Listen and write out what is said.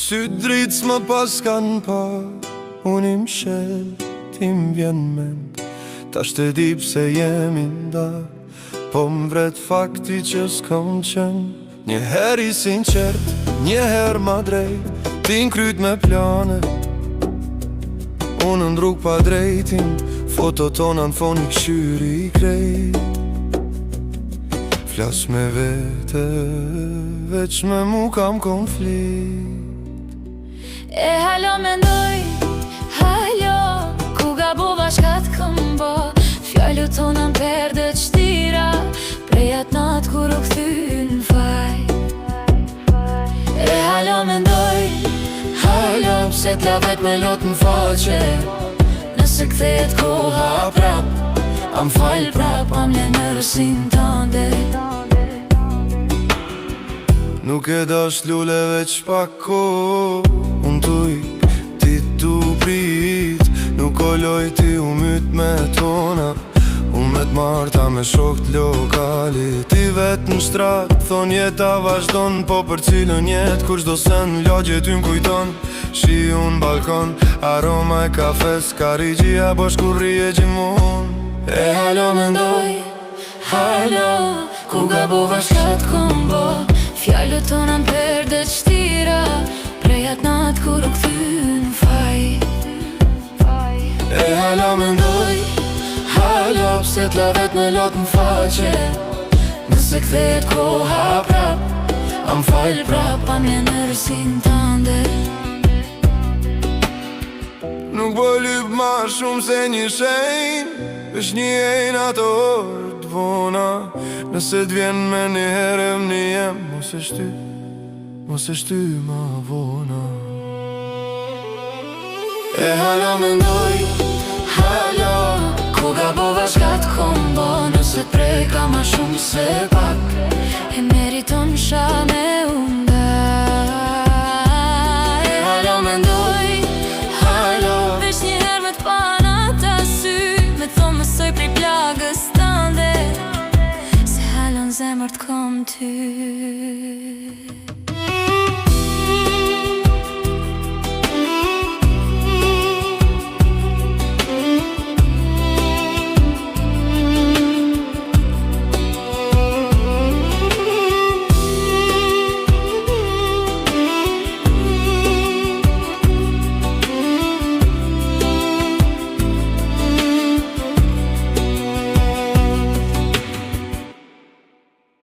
Sy dritë s'ma pas kanë pa, unë im shel, t'im vjen mend. Ta shte di pse jemi nda, po m'vret fakti që s'kom qen. Një her i sinqert, një her ma drejt, ti n'kryt me plane, unë n'rrug pa drejtin, foto tona n'fon i këshyri i krejt. Flas me vete, veç me mu kam konflikt. E halo mendoj, halo, ku gabova shka t'këm bo. Fjallu tona m'perde qtira, prej atë natë kur u kthy n'faj. E halo mendoj, halo, pse t'la vet me lot n'faqe. Nëse kthehet koha prap, am fal prap, am le në rësin tënde. Nuk e dash lule veç pak ko, unë tuj, ti tu prit. Nuk koloj ti u myt me tona, unë me t'marta me shok t'lokali. Ti vet në shtrat, thon jeta vazhdon, po për cilën jet kur çdo sen lagje ty m'kujton. Shi unë balkon, aroma e kafes, karigjia bashkurri e gjimon. E halo mendoj, halo, ku gabova shka t'kom bo. Fjallu tona m'perde qtira, prej atë natë kur u kthy n'faj. E halo mendoj, halo, pse t'la vet me lot n'faqe. Nëse kthehet koha prap, am fal prap, am le në rësin tënde. nuk po lyp ma shumë se një shenj, është një ejnë ato orë t'vona. Nëse t'vjen me një herëm një jem, mos e shty ma vona. E halo mendoj, halo, ku gabova shka t'kom bo. Nëse t'preka ma shumë se pak, e meriton sha me unda. E halo mendoj, halo, veç një her me t'pana ta sy, me thonë mësoj prej plagës tënde, se halon zemër t'kom ty.